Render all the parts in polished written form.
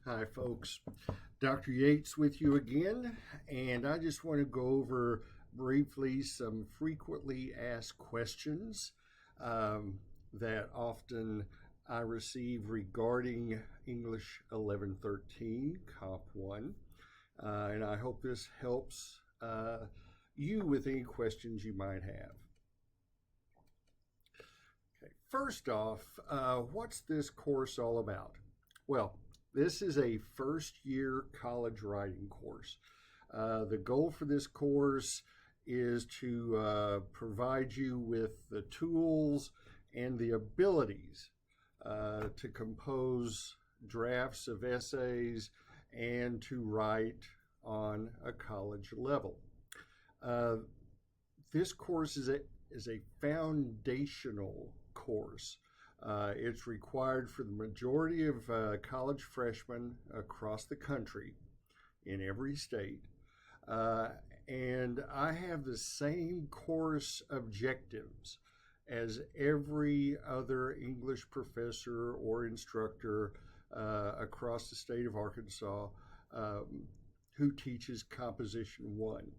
Hi, folks. Dr. Yates with you again, and I just want to go over briefly some frequently asked questions that often I receive regarding English 1113 Comp 1. And I hope this helps you with any questions you might have. Okay. First off, what's this course all about? Well, this is a first-year college writing course. The goal for this course is to provide you with the tools and the abilities to compose drafts of essays and to write on a college level. This course is a foundational course. It's required for the majority of college freshmen across the country in every state. And I have the same course objectives as every other English professor or instructor across the state of Arkansas who teaches Composition 1.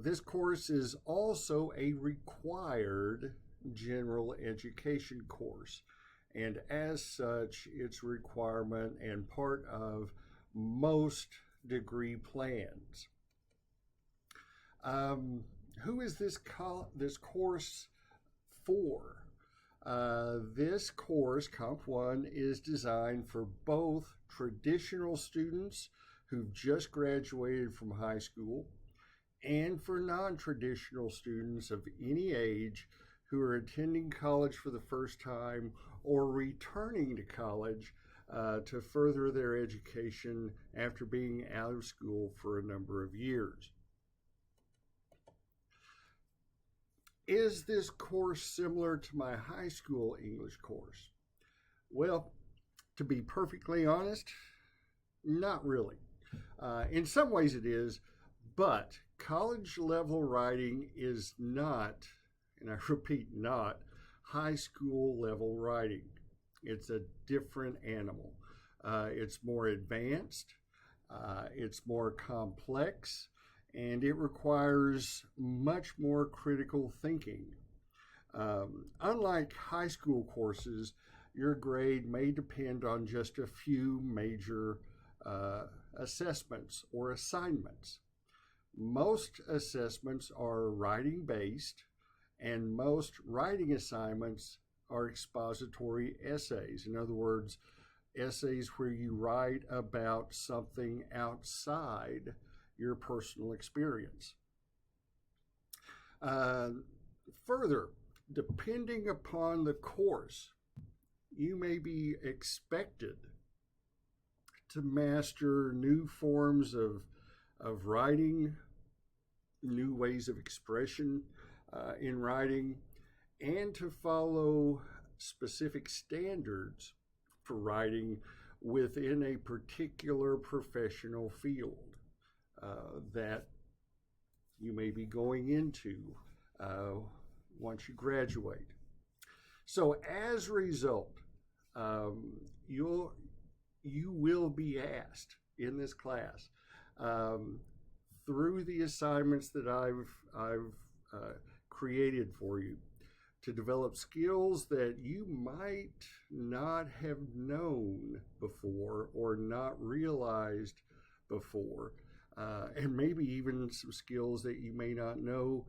This course is also a required general education course, and as such, it's a requirement and part of most degree plans. Who is this course for? This course, Comp 1, is designed for both traditional students who've just graduated from high school and for non-traditional students of any age who are attending college for the first time or returning to college to further their education after being out of school for a number of years. Is this course similar to my high school English course? Well, to be perfectly honest, not really. In some ways it is, but college level writing is not, and I repeat, not high school level writing. It's a different animal. It's more advanced, it's more complex, and it requires much more critical thinking. Unlike high school courses, your grade may depend on just a few major assessments or assignments. Most assessments are writing based, and most writing assignments are expository essays. In other words, essays where you write about something outside your personal experience. Further, depending upon the course, you may be expected to master new forms of writing, new ways of expression in writing, and to follow specific standards for writing within a particular professional field that you may be going into once you graduate. So as a result, you will be asked in this class through the assignments that I've created for you to develop skills that you might not have known before or not realized before, and maybe even some skills that you may not know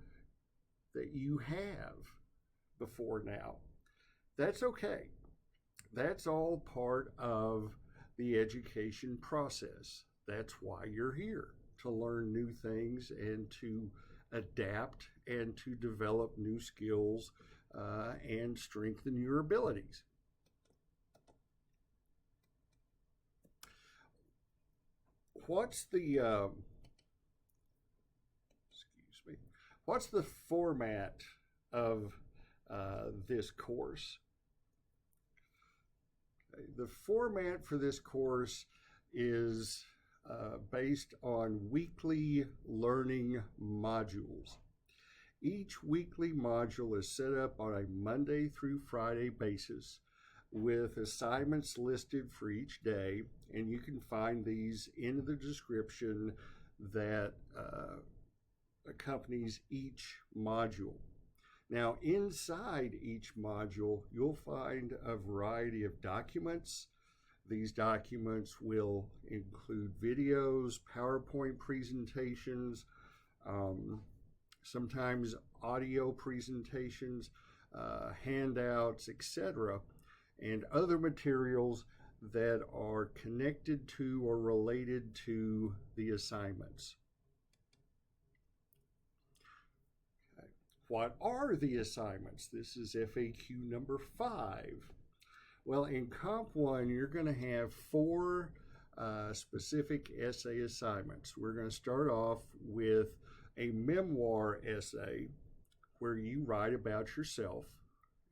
that you have before now. That's okay. That's all part of the education process. That's why you're here, to learn new things and to adapt and to develop new skills and strengthen your abilities. What's the what's the format of this course? The format for this course is based on weekly learning modules. Each weekly module is set up on a Monday through Friday basis with assignments listed for each day, and you can find these in the description that accompanies each module. Now, inside each module, you'll find a variety of documents. These documents will include videos, PowerPoint presentations, sometimes audio presentations, handouts, etc., and other materials that are connected to or related to the assignments. Okay. What are the assignments? This is FAQ number 5. Well, in Comp 1, you're going to have 4 specific essay assignments. We're going to start off with a memoir essay where you write about yourself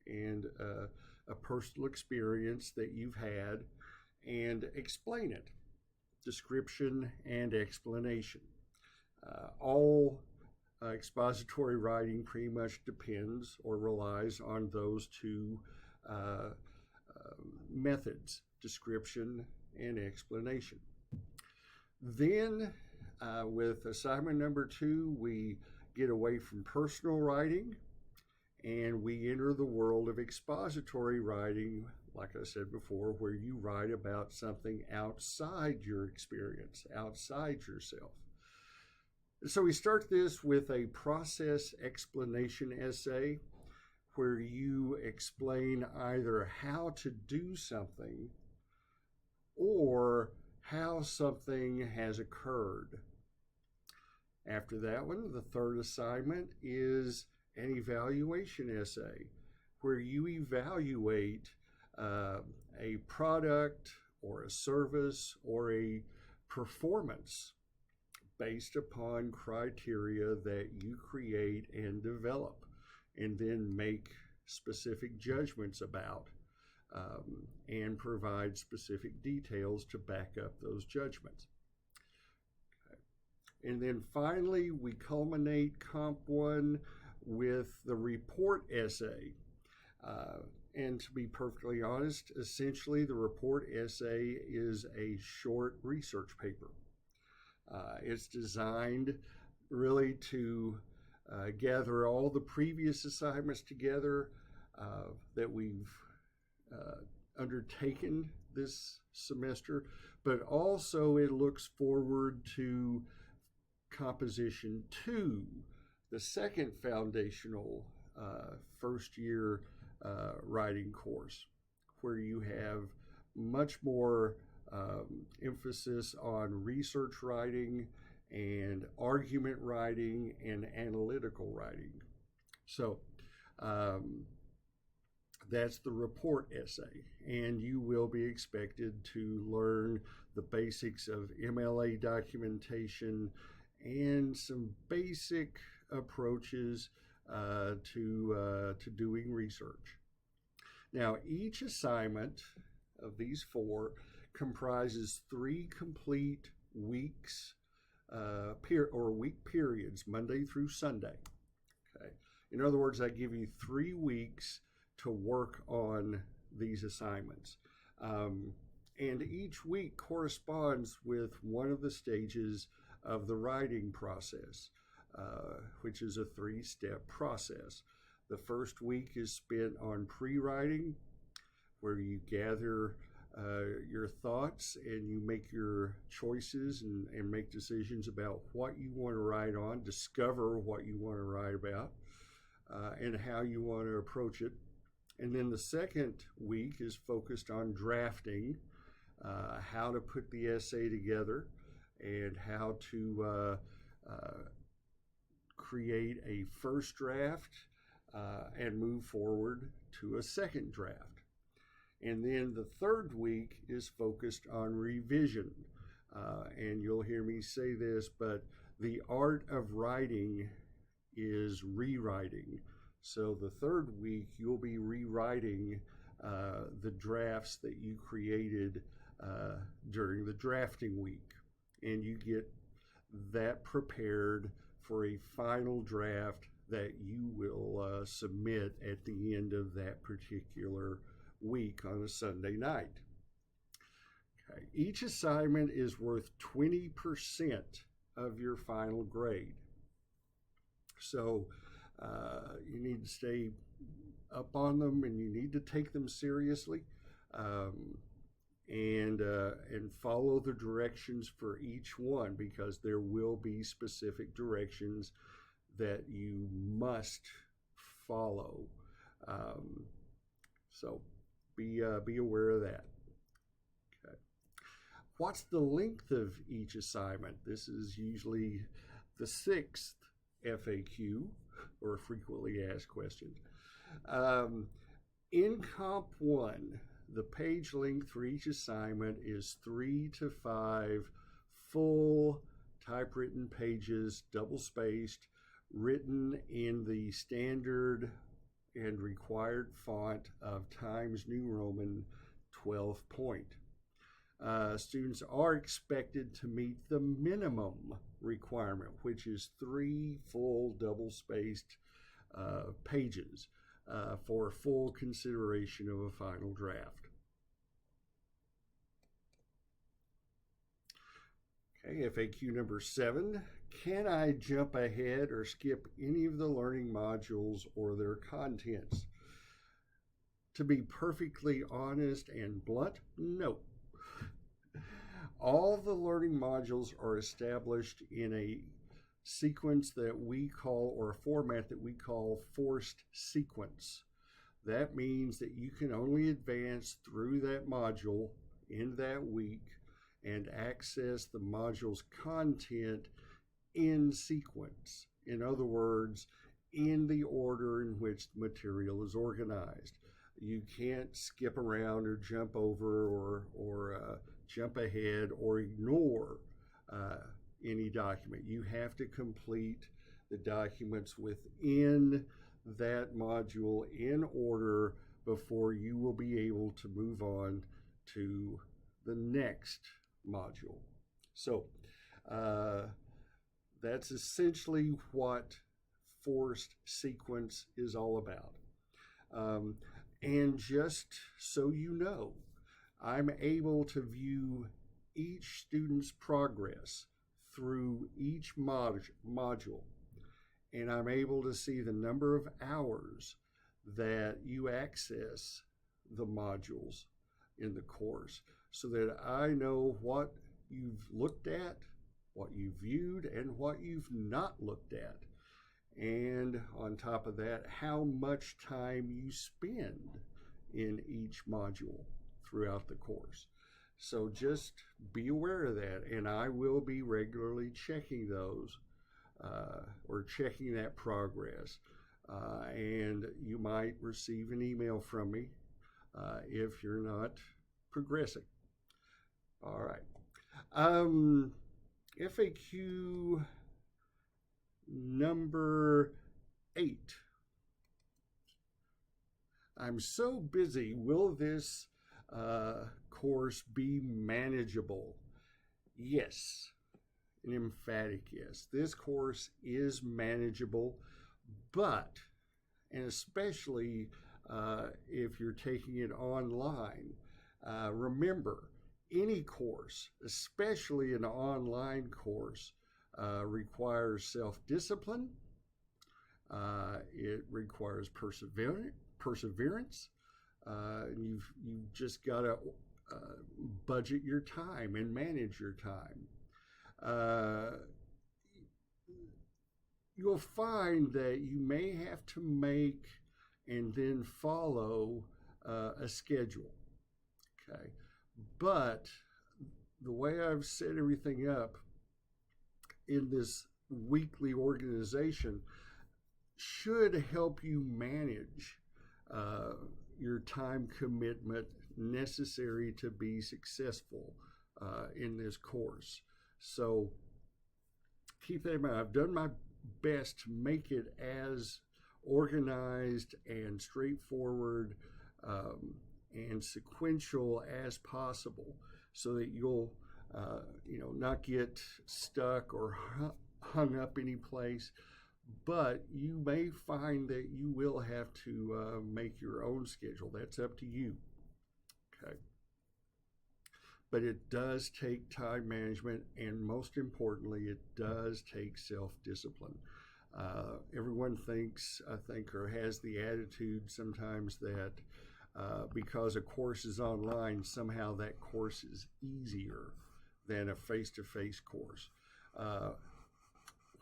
and a personal experience that you've had and explain it. Description and explanation. All expository writing pretty much depends or relies on those two methods, description and explanation. Then with assignment number 2, we get away from personal writing and we enter the world of expository writing, like I said before, where you write about something outside your experience, outside yourself. So we start this with a process explanation essay where you explain either how to do something or how something has occurred. After that one, the third assignment is an evaluation essay where you evaluate a product or a service or a performance based upon criteria that you create and develop, and then make specific judgments about and provide specific details to back up those judgments. Okay. And then finally, we culminate Comp 1 with the report essay. And to be perfectly honest, essentially the report essay is a short research paper. It's designed really to gather all the previous assignments together that we've undertaken this semester, but also it looks forward to Composition 2, the second foundational first year writing course, where you have much more emphasis on research writing and argument writing and analytical writing. So that's the report essay, and you will be expected to learn the basics of MLA documentation and some basic approaches to doing research. Now, each assignment of these 4 comprises 3 complete weeks or week periods, Monday through Sunday. Okay. In other words, I give you 3 weeks to work on these assignments. And each week corresponds with one of the stages of the writing process, which is a 3-step process. The first week is spent on pre-writing, where you gather your thoughts and you make your choices and make decisions about what you want to write on, discover what you want to write about, and how you want to approach it. And then the second week is focused on drafting, how to put the essay together and how to create a first draft and move forward to a second draft. And then the third week is focused on revision. And you'll hear me say this, but the art of writing is rewriting. So the third week, you'll be rewriting the drafts that you created during the drafting week. And you get that prepared for a final draft that you will submit at the end of that particular week on a Sunday night. Okay. Each assignment is worth 20% of your final grade. So you need to stay up on them, and you need to take them seriously, and follow the directions for each one, because there will be specific directions that you must follow. So be aware of that. Okay. What's the length of each assignment? This is usually the 6th FAQ, or frequently asked questions. In Comp 1, the page length for each assignment is 3 to 5 full typewritten pages, double-spaced, written in the standard and required font of Times New Roman 12 point. Students are expected to meet the minimum requirement, which is 3 full double-spaced pages for full consideration of a final draft. Okay, FAQ number 7. Can I jump ahead or skip any of the learning modules or their contents? To be perfectly honest and blunt, no. All the learning modules are established in a sequence that we call, or a format that we call, forced sequence. That means that you can only advance through that module in that week and access the module's content in sequence. In other words, in the order in which the material is organized. You can't skip around or jump over or jump ahead or ignore any document. You have to complete the documents within that module in order before you will be able to move on to the next module. So that's essentially what forced sequence is all about. And just so you know, I'm able to view each student's progress through each module, and I'm able to see the number of hours that you access the modules in the course, so that I know what you've looked at, what you've viewed, and what you've not looked at. And on top of that, how much time you spend in each module throughout the course. So just be aware of that, and I will be regularly checking those or checking that progress. And you might receive an email from me if you're not progressing. All right. FAQ number 8. I'm so busy. Will this course be manageable? Yes, an emphatic yes. This course is manageable, but, and especially if you're taking it online, remember, any course, especially an online course, requires self-discipline. It requires perseverance. You've just got to budget your time and manage your time. You'll find that you may have to make and then follow a schedule. Okay, but the way I've set everything up in this weekly organization should help you manage your time commitment necessary to be successful in this course. So keep that in mind. I've done my best to make it as organized and straightforward and sequential as possible, so that you'll not get stuck or hung up any place. But you may find that you will have to make your own schedule. That's up to you. Okay. But it does take time management, and most importantly, it does take self-discipline. Everyone thinks, I think, or has the attitude sometimes that because a course is online, somehow that course is easier than a face-to-face course. Uh,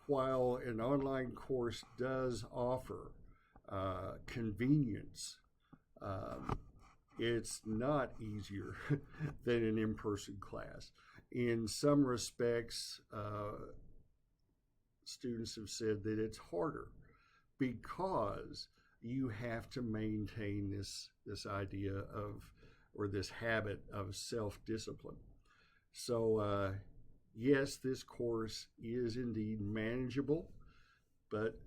while an online course does offer convenience, um, it's not easier than an in-person class. In some respects, students have said that it's harder because you have to maintain this idea of, or this habit of self-discipline. So yes, this course is indeed manageable, but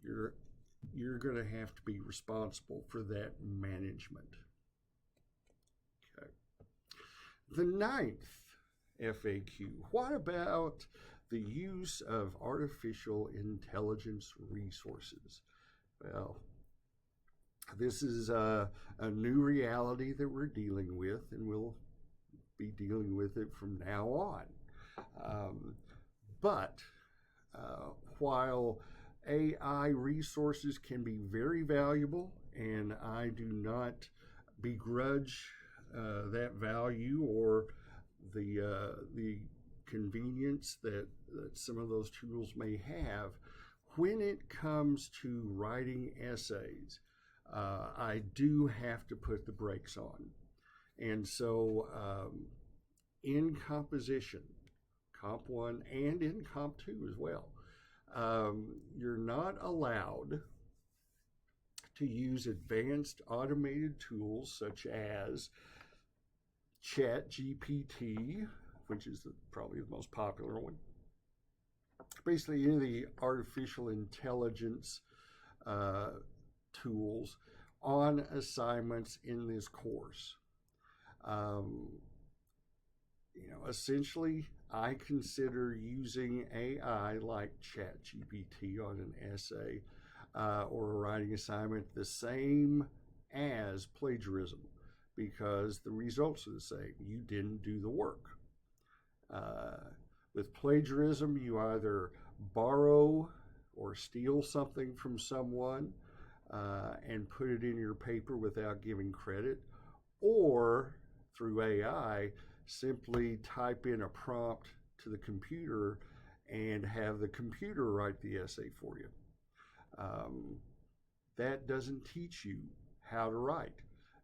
you're going to have to be responsible for that management. Okay. The ninth FAQ. What about the use of artificial intelligence resources? Well, this is a new reality that we're dealing with, and we'll be dealing with it from now on. But while AI resources can be very valuable, and I do not begrudge that value or the convenience that some of those tools may have, when it comes to writing essays, I do have to put the brakes on. And so in composition, Comp 1 and in Comp 2 as well, you're not allowed to use advanced automated tools such as ChatGPT, which is probably the most popular one. Basically, any of the artificial intelligence tools on assignments in this course. Essentially, I consider using AI like ChatGPT on an essay or a writing assignment the same as plagiarism, because the results are the same. You didn't do the work. With plagiarism, you either borrow or steal something from someone and put it in your paper without giving credit, or through AI, simply type in a prompt to the computer and have the computer write the essay for you. That doesn't teach you how to write,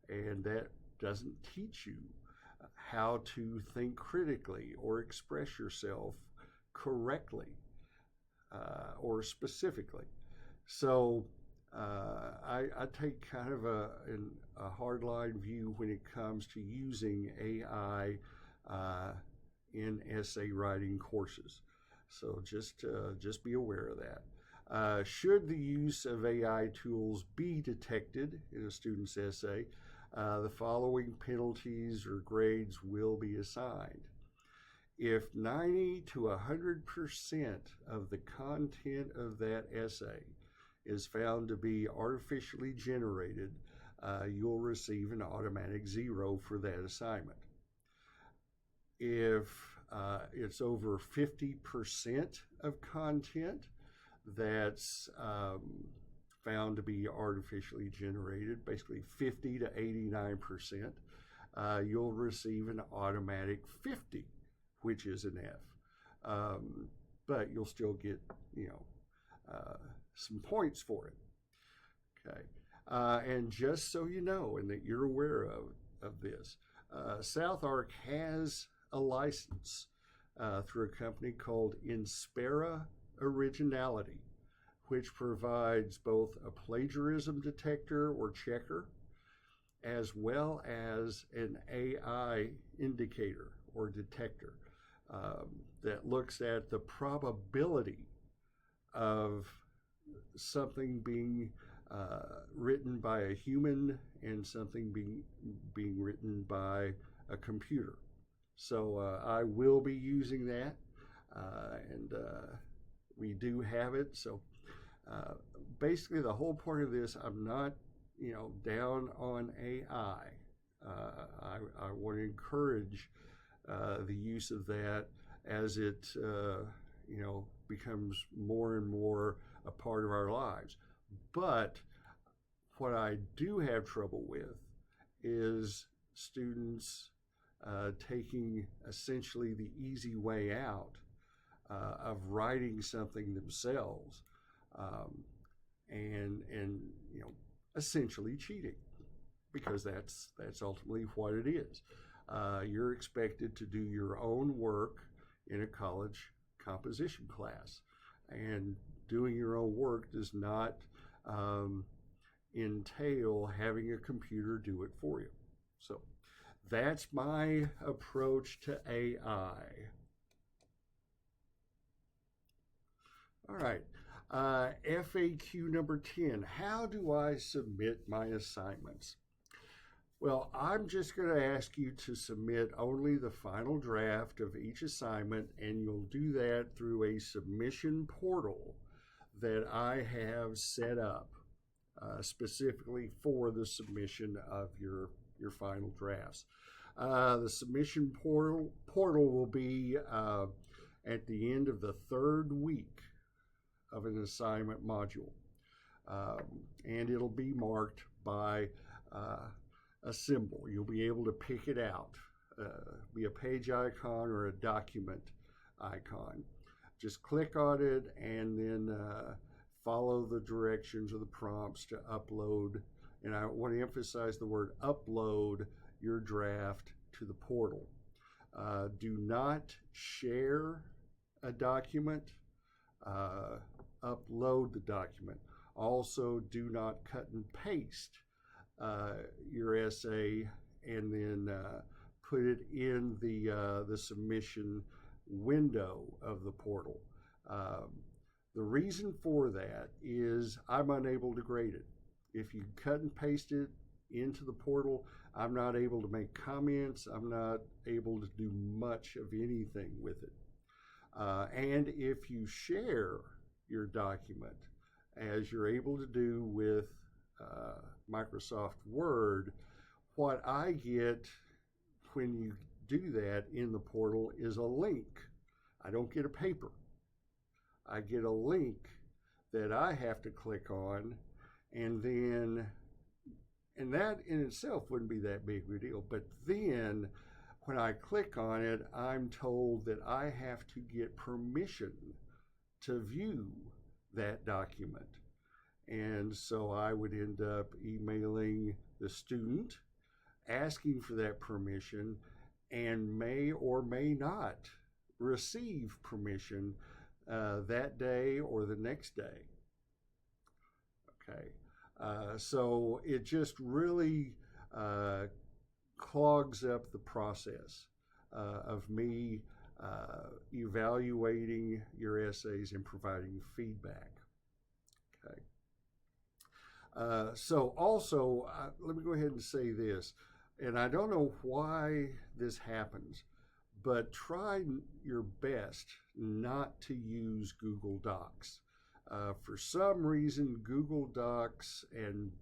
and that doesn't teach you how to think critically or express yourself correctly or specifically. So I take kind of a hardline view when it comes to using AI in essay writing courses. So just be aware of that. Should the use of AI tools be detected in a student's essay, the following penalties or grades will be assigned. If 90 to 100% of the content of that essay is found to be artificially generated, you'll receive an automatic 0 for that assignment. If it's over 50% of content that's found to be artificially generated, basically 50 to 89%, you'll receive an automatic 50, which is an F. But you'll still get, some points for it. Okay. And just so you know, and that you're aware of this, South Arc has a license through a company called Inspera Originality, which provides both a plagiarism detector or checker, as well as an AI indicator or detector that looks at the probability of something being written by a human and something being written by a computer. So I will be using that, and we do have it. So basically, the whole point of this, I'm not, down on AI. I want to encourage the use of that as it becomes more and more a part of our lives. But what I do have trouble with is students taking essentially the easy way out of writing something themselves, um, and essentially cheating, because that's ultimately what it is. You're expected to do your own work in a college composition class, and doing your own work does not um, entail having a computer do it for you. So that's my approach to AI. All right. FAQ number 10. How do I submit my assignments? Well, I'm just going to ask you to submit only the final draft of each assignment, and you'll do that through a submission portal that I have set up specifically for the submission of your final drafts. The submission portal will be at the end of the third week of an assignment module, and it'll be marked by a symbol. You'll be able to pick it out, be a page icon or a document icon. Just click on it and then follow the directions or the prompts to upload. And I want to emphasize the word upload your draft to the portal. Do not share a document, upload the document. Also, do not cut and paste your essay and then put it in the submission window of the portal. The reason for that is I'm unable to grade it. If you cut and paste it into the portal, I'm not able to make comments. I'm not able to do much of anything with it. And if you share your document, as you're able to do with Microsoft Word, what I get when you do that in the portal is a link. I don't get a paper. I get a link that I have to click on, and that in itself wouldn't be that big of a deal. But then when I click on it, I'm told that I have to get permission to view that document. And so I would end up emailing the student asking for that permission, and may or may not receive permission that day or the next day. Okay, so it just really clogs up the process of me evaluating your essays and providing feedback. Okay. So also, let me go ahead and say this, and I don't know why this happens, but try your best not to use Google Docs. For some reason, Google Docs and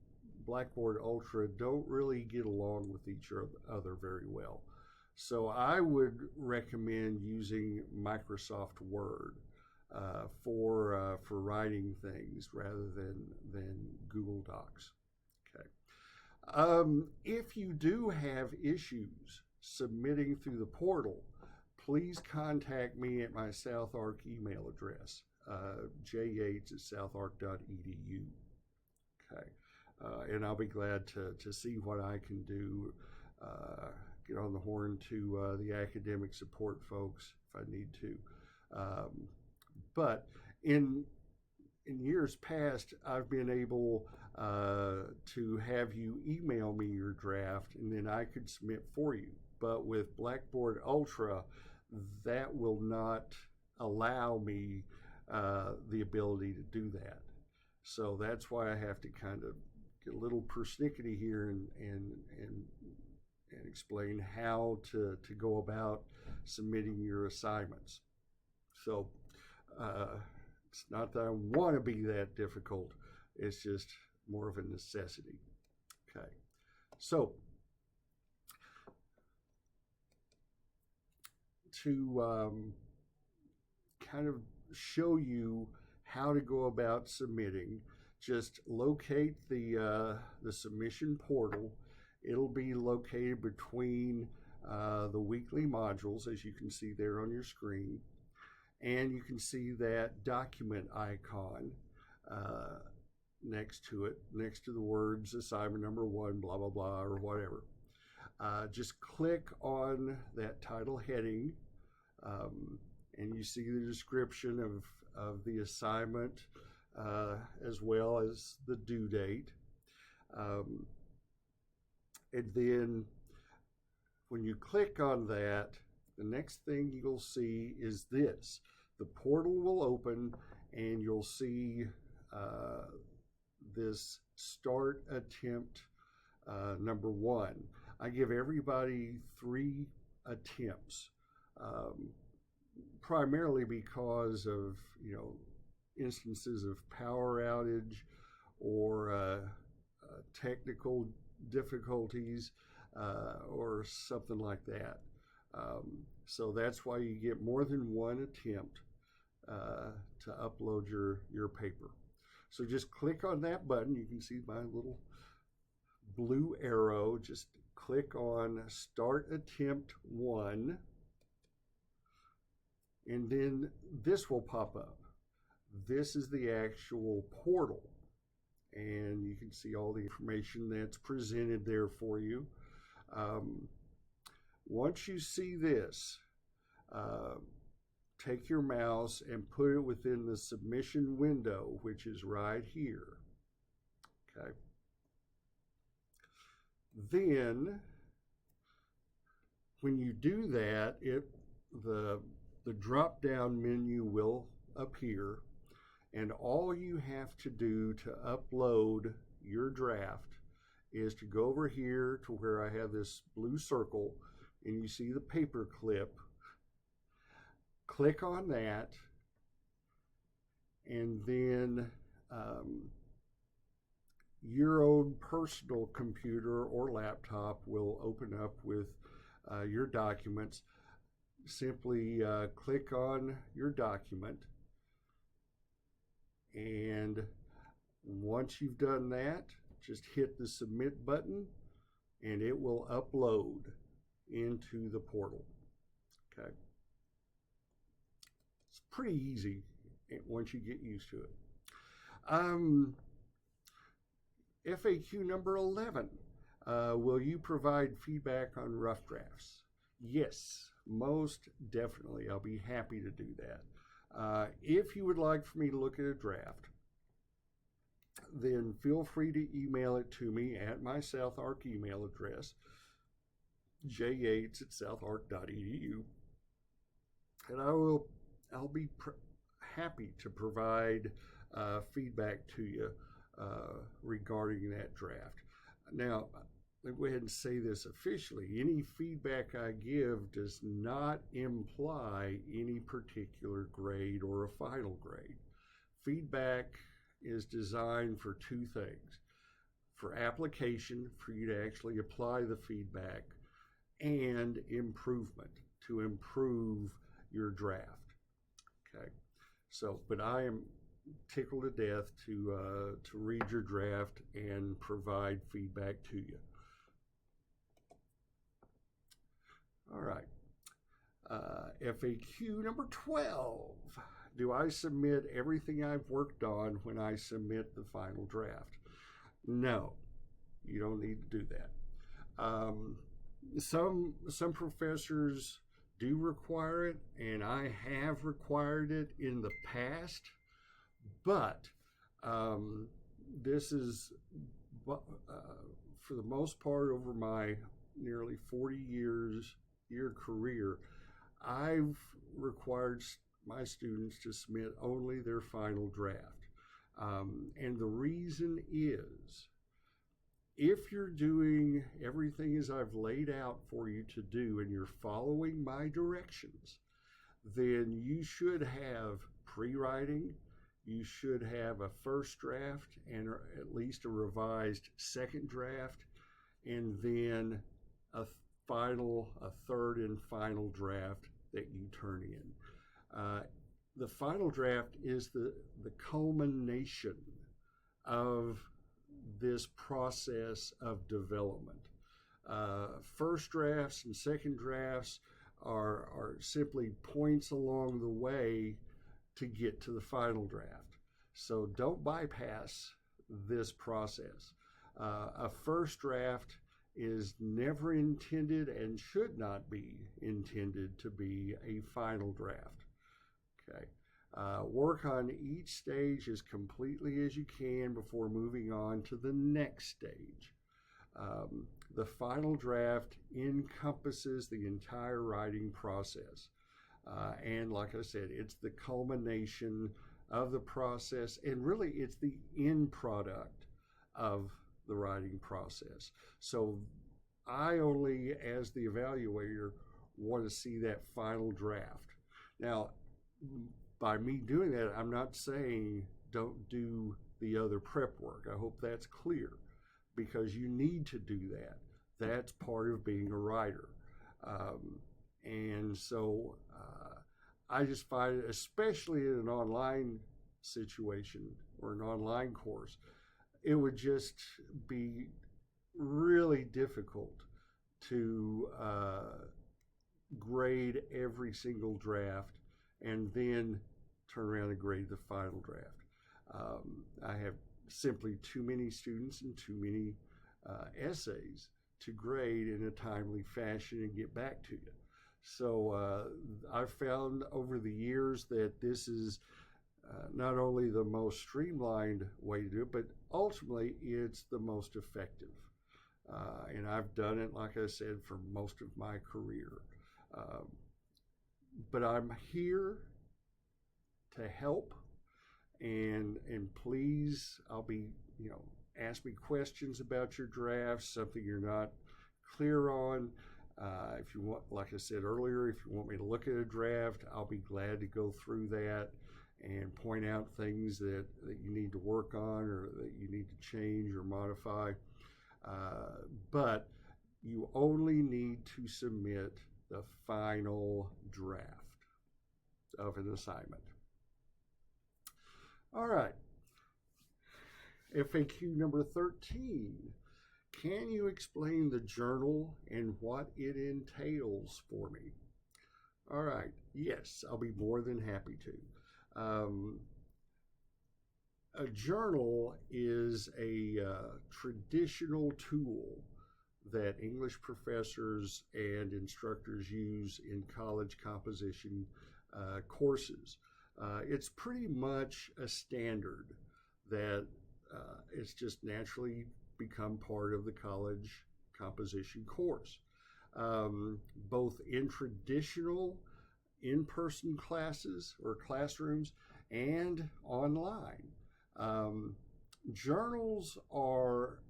Blackboard Ultra don't really get along with each other very well. So I would recommend using Microsoft Word for writing things rather than Google Docs. Okay. If you do have issues submitting through the portal, please contact me at my South Ark email address, jyates@southark.edu. Okay. And I'll be glad to see what I can do, get on the horn to the academic support folks if I need to. But in years past, I've been able to have you email me your draft, and then I could submit for you. But with Blackboard Ultra, that will not allow me the ability to do that. So that's why I have to kind of get a little persnickety here and explain how to go about submitting your assignments. So it's not that I want to be that difficult, it's just more of a necessity. Okay, so to kind of show you how to go about submitting. Just locate the submission portal. It'll be located between the weekly modules, as you can see there on your screen, and you can see that document icon next to it, next to the words assignment number 1, blah blah blah, or whatever. Just click on that title heading, and you see the description of the assignment, as well as the due date. And then when you click on that, the next thing you'll see is this. The portal will open and you'll see this start attempt number 1. I give everybody 3 attempts, primarily because of, instances of power outage or technical difficulties or something like that. So that's why you get more than 1 attempt to upload your paper. So just click on that button. You can see my little blue arrow. Just click on Start Attempt 1, and then this will pop up. This is the actual portal, and you can see all the information that's presented there for you. Once you see this, take your mouse and put it within the submission window, which is right here. Okay. Then, when you do that, the drop-down menu will appear, and all you have to do to upload your draft is to go over here to where I have this blue circle, and you see the paper clip. Click on that, and then your own personal computer or laptop will open up with your documents. Simply click on your document, and once you've done that, just hit the submit button and it will upload into the portal. Okay. It's pretty easy once you get used to it. FAQ number 11. Will you provide feedback on rough drafts? Yes, most definitely. I'll be happy to do that. If you would like for me to look at a draft, then feel free to email it to me at my South Ark email address, jyates@southark.edu, and I'll be happy to provide feedback to you regarding that draft. Now, let me go ahead and say this officially. Any feedback I give does not imply any particular grade or a final grade. Feedback is designed for 2 things: for application, for you to actually apply the feedback, and improvement, to improve your draft. Okay, so, but I am tickled to death to read your draft and provide feedback to you. All right, FAQ number 12. Do I submit everything I've worked on when I submit the final draft? No, you don't need to do that. Some professors do require it, and I have required it in the past, but this is, for the most part, over my nearly 40-year career, I've required my students to submit only their final draft. And the reason is, if you're doing everything as I've laid out for you to do and you're following my directions, then you should have pre-writing, you should have a first draft and at least a revised second draft, and then a third and final draft that you turn in. The final draft is the culmination of this process of development. First drafts and second drafts are simply points along the way to get to the final draft. So don't bypass this process. A first draft is never intended and should not be intended to be a final draft. Okay. Work on each stage as completely as you can before moving on to the next stage. The final draft encompasses the entire writing process. And like I said, it's the culmination of the process, and really it's the end product of the writing process. So I only, as the evaluator, want to see that final draft. Now, by me doing that, I'm not saying don't do the other prep work. I hope that's clear, because you need to do that. That's part of being a writer. And so I just find, especially in an online situation or an online course, it would just be really difficult to grade every single draft and then turn around and grade the final draft. I have simply too many students and too many essays to grade in a timely fashion and get back to you. So I've found over the years that this is not only the most streamlined way to do it, but ultimately it's the most effective. And I've done it, like I said, for most of my career. But I'm here to help, and please, I'll be, ask me questions about your drafts, something you're not clear on. If you want, like I said earlier, if you want me to look at a draft, I'll be glad to go through that and point out things that you need to work on or that you need to change or modify. But you only need to submit the final draft of an assignment. All right. FAQ number 13. Can you explain the journal and what it entails for me? All right. Yes, I'll be more than happy to. A journal is a traditional tool that English professors and instructors use in college composition courses. It's pretty much a standard that it's just naturally become part of the college composition course. Both in traditional in-person classes or classrooms and online. Journals are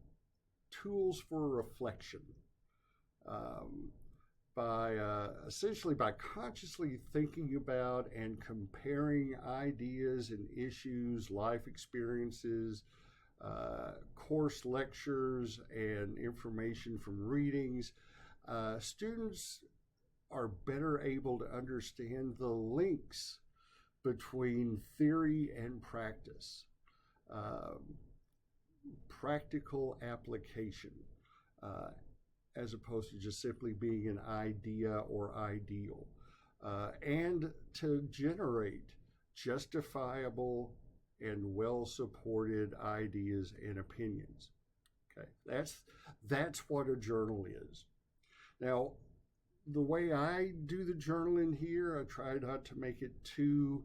tools for reflection. Essentially by consciously thinking about and comparing ideas and issues, life experiences, course lectures, and information from readings, students are better able to understand the links between theory and practice, practical application, as opposed to just simply being an idea or ideal, and to generate justifiable and well-supported ideas and opinions. Okay, that's what a journal is. Now, the way I do the journaling here, I try not to make it too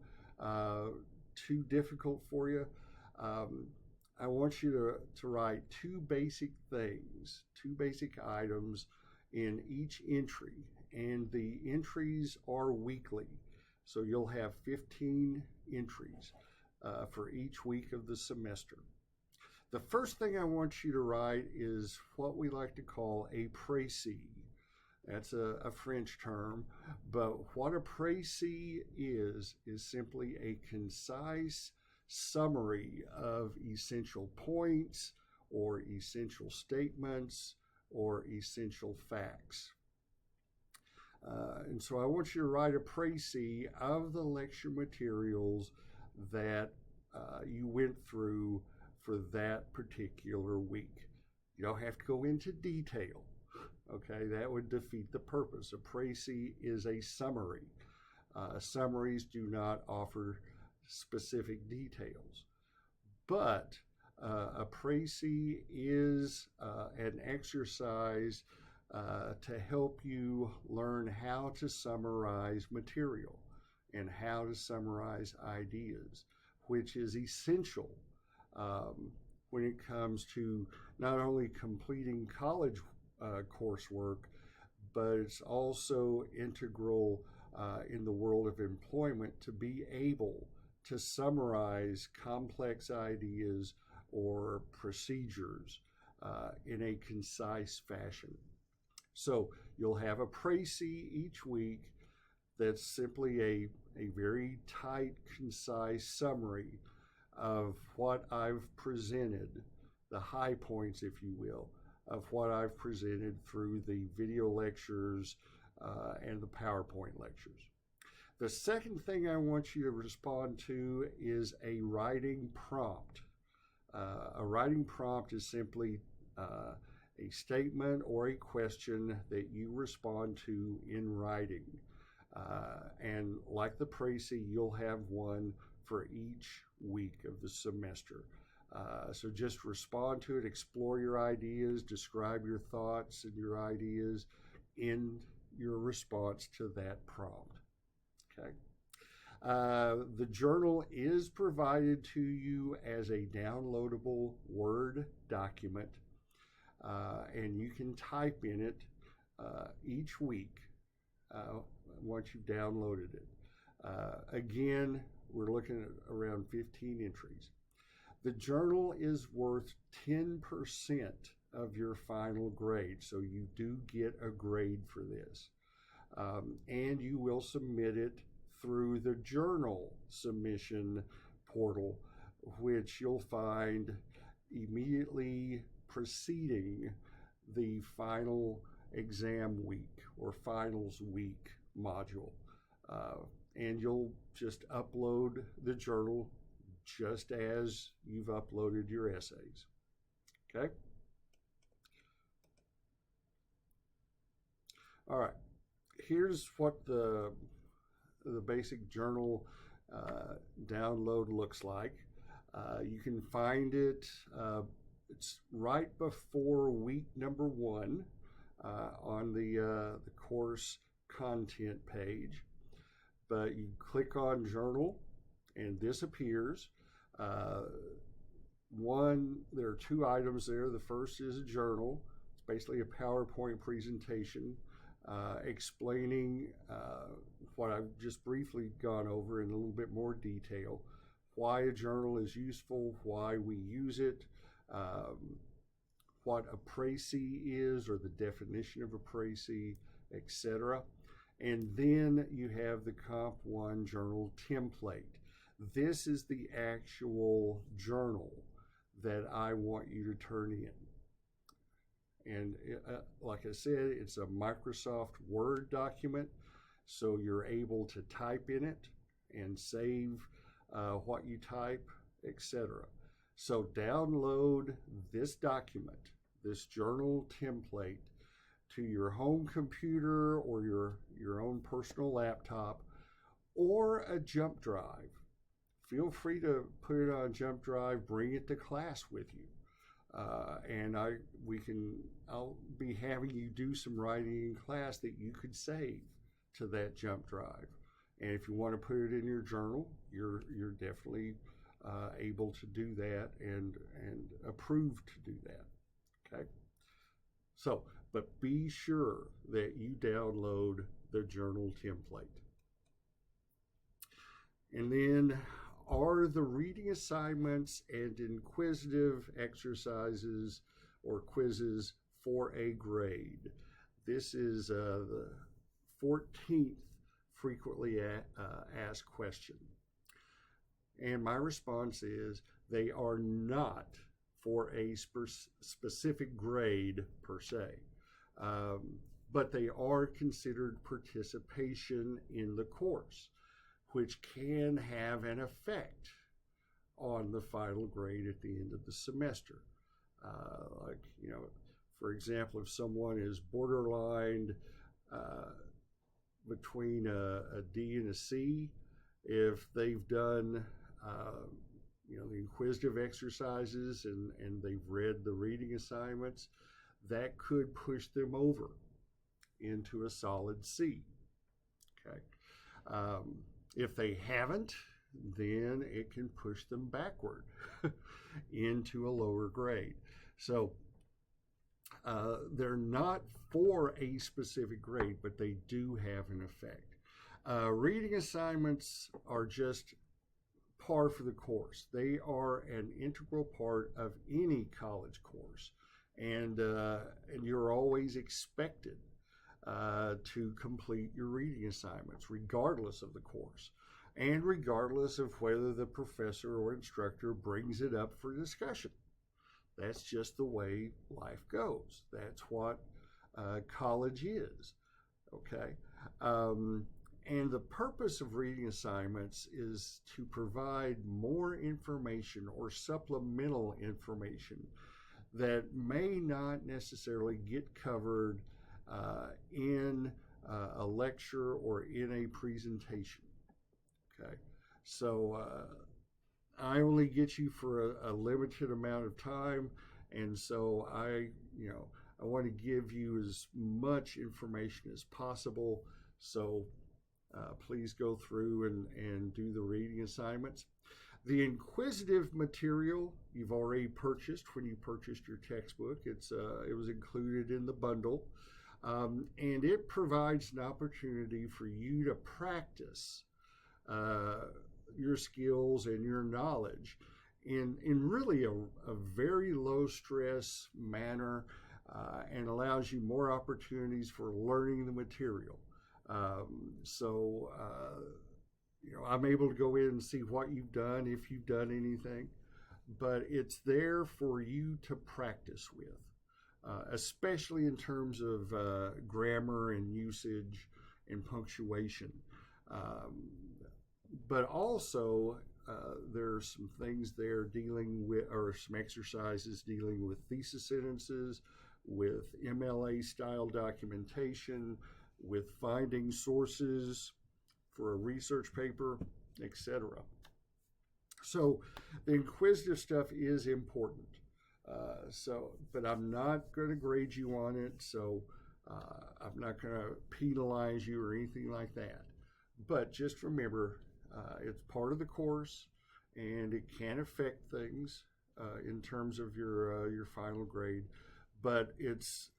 difficult for you. I want you to write two basic things, two basic items in each entry, and the entries are weekly. So you'll have 15 entries for each week of the semester. The first thing I want you to write is what we like to call a précis. That's a French term, but what a précis is simply a concise summary of essential points or essential statements or essential facts. And so I want you to write a précis of the lecture materials that you went through for that particular week. You don't have to go into detail. Okay, that would defeat the purpose. A précis is a summary. Summaries do not offer specific details. But a précis is an exercise to help you learn how to summarize material and how to summarize ideas, which is essential when it comes to not only completing college coursework, but it's also integral in the world of employment to be able to summarize complex ideas or procedures in a concise fashion. So you'll have a précis each week that's simply a very tight, concise summary of what I've presented, the high points, if you will, of what I've presented through the video lectures and the PowerPoint lectures. The second thing I want you to respond to is a writing prompt. A writing prompt is simply a statement or a question that you respond to in writing. And like the précis, you'll have one for each week of the semester. So just respond to it, explore your ideas, describe your thoughts and your ideas in your response to that prompt. Okay. The journal is provided to you as a downloadable Word document, and you can type in it each week once you've downloaded it. Again, we're looking at around 15 entries. The journal is worth 10% of your final grade, so you do get a grade for this. And you will submit it through the journal submission portal, which you'll find immediately preceding the final exam week or finals week module. And you'll just upload the journal just as you've uploaded your essays. Okay? All right. Here's what the basic journal download looks like. You can find it, it's right before week number 1 on the course content page. But you click on journal and this appears. There are 2 items there. The first is a journal. It's basically a PowerPoint presentation explaining what I've just briefly gone over in a little bit more detail, why a journal is useful, why we use it, what a précis is or the definition of a précis, etc. And then you have the Comp 1 journal template. This is the actual journal that I want you to turn in. And like I said, it's a Microsoft Word document, so you're able to type in it and save what you type, etc. So download this document, this journal template, to your home computer or your own personal laptop or a jump drive. Feel free to put it on jump drive, bring it to class with you. And I'll be having you do some writing in class that you could save to that jump drive. And if you want to put it in your journal, you're definitely able to do that and approved to do that. Okay. So, but be sure that you download the journal template. And then are the reading assignments and inquisitive exercises or quizzes for a grade. This is the 14th frequently asked question. And my response is they are not for a specific grade per se. but they are considered participation in the course, which can have an effect on the final grade at the end of the semester. Like, for example, if someone is borderline between a D and a C, if they've done the inquisitive exercises and they've read the reading assignments, that could push them over into a solid C. Okay. If they haven't, then it can push them backward into a lower grade. So they're not for a specific grade, but they do have an effect. Reading assignments are just par for the course. They are an integral part of any college course, and you're always expected to complete your reading assignments, regardless of the course, and regardless of whether the professor or instructor brings it up for discussion. That's just the way life goes. That's what college is, okay? And the purpose of reading assignments is to provide more information or supplemental information that may not necessarily get covered in a lecture or in a presentation. Okay, so I only get you for a limited amount of time, and so I want to give you as much information as possible. So please go through and do the reading assignments. The inquisitive material you've already purchased when you purchased your textbook. It was included in the bundle, and it provides an opportunity for you to practice your skills and your knowledge in really a very low stress manner, and allows you more opportunities for learning the material. I'm able to go in and see what you've done, if you've done anything, but it's there for you to practice with, especially in terms of grammar and usage and punctuation. But also, there's some things there dealing with, or some exercises dealing with thesis sentences, with MLA style documentation, with finding sources for a research paper, etc. So the inquisitive stuff is important. But I'm not going to grade you on it, so I'm not going to penalize you or anything like that. But just remember, it's part of the course, and it can affect things in terms of your final grade. But it's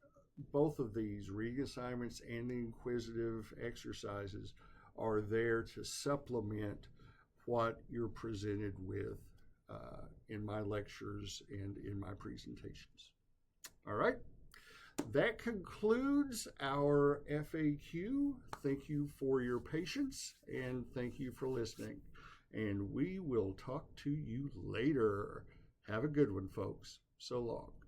both of these reading assignments and the inquisitive exercises are there to supplement what you're presented with in my lectures and in my presentations. All right, that concludes our FAQ. Thank you for your patience, and thank you for listening. And we will talk to you later. Have a good one, folks. So long.